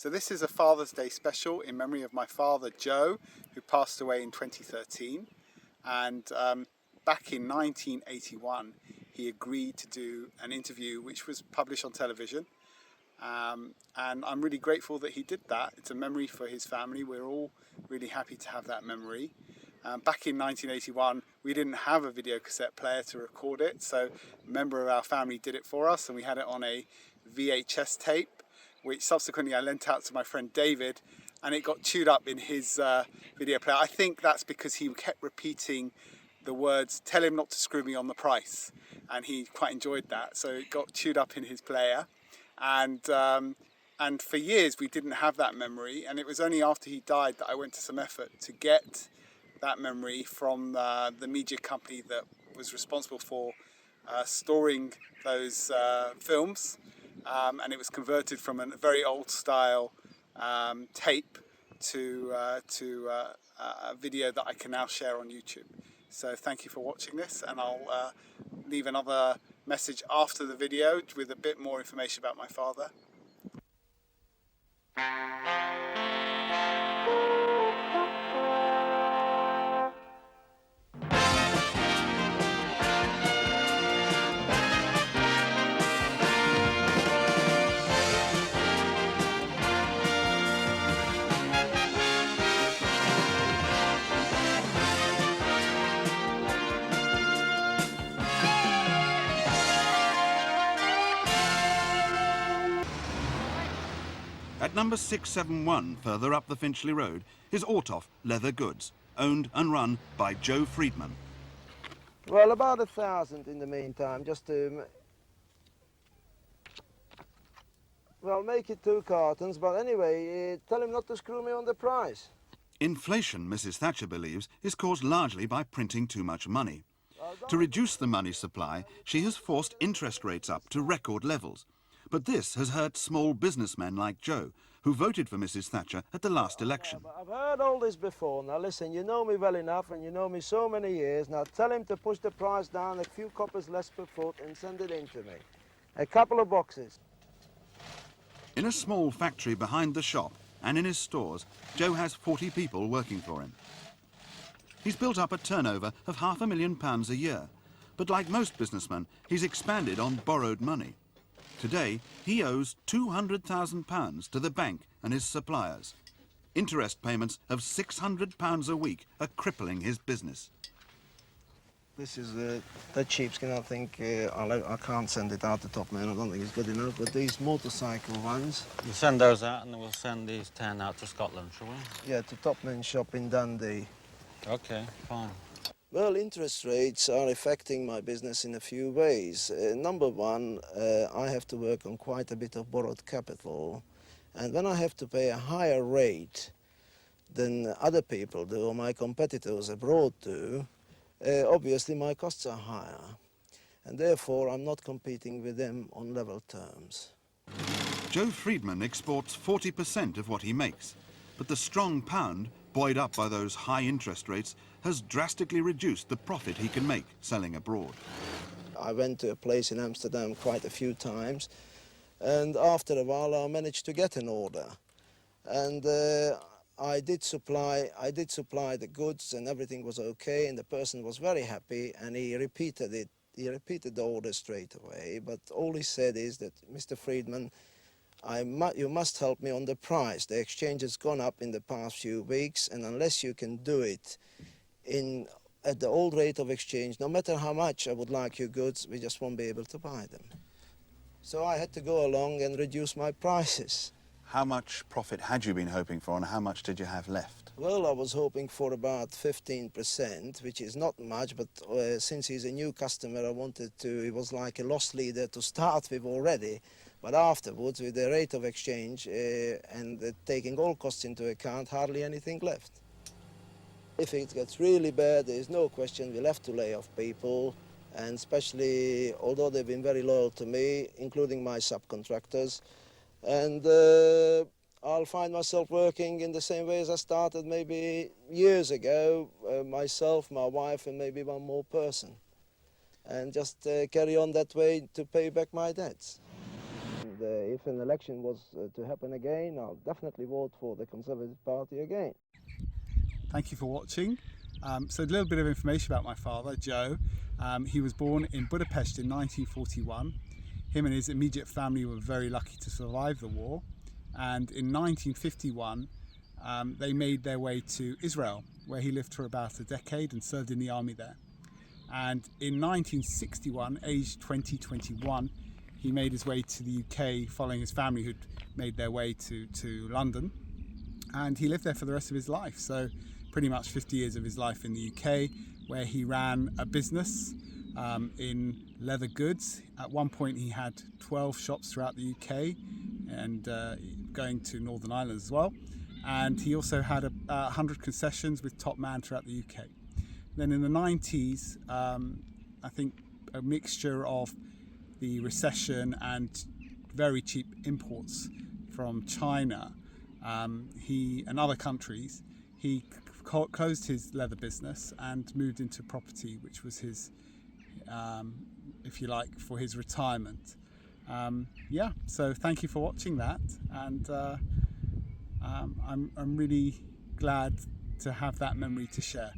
So this is a Father's Day special in memory of my father, Joe, who passed away in 2013. And back in 1981, he agreed to do an interview which was published on television. And I'm really grateful that he did that. It's a memory for his family. We're all really happy to have that memory. Back in 1981, we didn't have a video cassette player to record it, so a member of our family did it for us, and we had it on a VHS tape, which subsequently I lent out to my friend David, and it got chewed up in his video player. I think that's because he kept repeating the words, "Tell him not to screw me on the price," and he quite enjoyed that, so it got chewed up in his player. And for years we didn't have that memory, and it was only after he died that I went to some effort to get that memory from the media company that was responsible for storing those films, and it was converted from a very old style tape to a video that I can now share on YouTube. So thank you for watching this, and I'll leave another message after the video with a bit more information about my father. At number 671, further up the Finchley Road, is Ortov Leather Goods, owned and run by Joe Friedman. Well, about 1,000 in the meantime, just to... Well, make it 2 cartons, but anyway, tell him not to screw me on the price. Inflation, Mrs. Thatcher believes, is caused largely by printing too much money. To reduce the money supply, she has forced interest rates up to record levels. But this has hurt small businessmen like Joe, who voted for Mrs. Thatcher at the last election. I've heard all this before. Now listen, you know me well enough, and you know me so many years. Now tell him to push the price down a few coppers less per foot and send it in to me. A couple of boxes. In a small factory behind the shop and in his stores, Joe has 40 people working for him. He's built up a turnover of £500,000 a year, but like most businessmen, he's expanded on borrowed money. Today, he owes £200,000 to the bank and his suppliers. Interest payments of £600 a week are crippling his business. This is the cheapskin. I think I can't send it out to top man. I don't think it's good enough. But these motorcycle ones... We'll send those out, and then we'll send these 10 out to Scotland, shall we? Yeah, to Topman's shop in Dundee. OK, fine. Well, interest rates are affecting my business in a few ways. Number one, I have to work on quite a bit of borrowed capital. And when I have to pay a higher rate than other people do, or my competitors abroad do, obviously my costs are higher. And therefore, I'm not competing with them on level terms. Joe Friedman exports 40% of what he makes, but the strong pound, buoyed up by those high interest rates, has drastically reduced the profit he can make selling abroad. I went to a place in Amsterdam quite a few times, and after a while I managed to get an order. And I did supply the goods, and everything was okay, and the person was very happy, and he repeated it. He repeated the order straight away, but all he said is that, Mr. Friedman, you must help me on the price. The exchange has gone up in the past few weeks, and unless you can do it at the old rate of exchange, no matter how much I would like your goods, we just won't be able to buy them. So I had to go along and reduce my prices. How much profit had you been hoping for, and how much did you have left? Well, I was hoping for about 15%, which is not much, but since he's a new customer, I wanted to, he was like a loss leader to start with already. But afterwards, with the rate of exchange and taking all costs into account, hardly anything left. If it gets really bad, there's no question we'll have to lay off people, and especially, although they've been very loyal to me, including my subcontractors, and I'll find myself working in the same way as I started maybe years ago, myself, my wife, and maybe one more person, and just carry on that way to pay back my debts. And if an election was to happen again, I'll definitely vote for the Conservative Party again. Thank you for watching. So a little bit of information about my father, Joe. He was born in Budapest in 1941. Him and his immediate family were very lucky to survive the war. And in 1951, they made their way to Israel, where he lived for about a decade and served in the army there. And in 1961, aged 21, he made his way to the UK following his family who'd made their way to London. And he lived there for the rest of his life. So pretty much 50 years of his life in the UK, where he ran a business in leather goods. At one point he had 12 shops throughout the UK and going to Northern Ireland as well. And he also had 100 concessions with Top Man throughout the UK. Then in the 90s, I think a mixture of the recession and very cheap imports from China, he and other countries, he closed his leather business and moved into property, which was his, if you like, for his retirement. Yeah, so thank you for watching that, and I'm really glad to have that memory to share.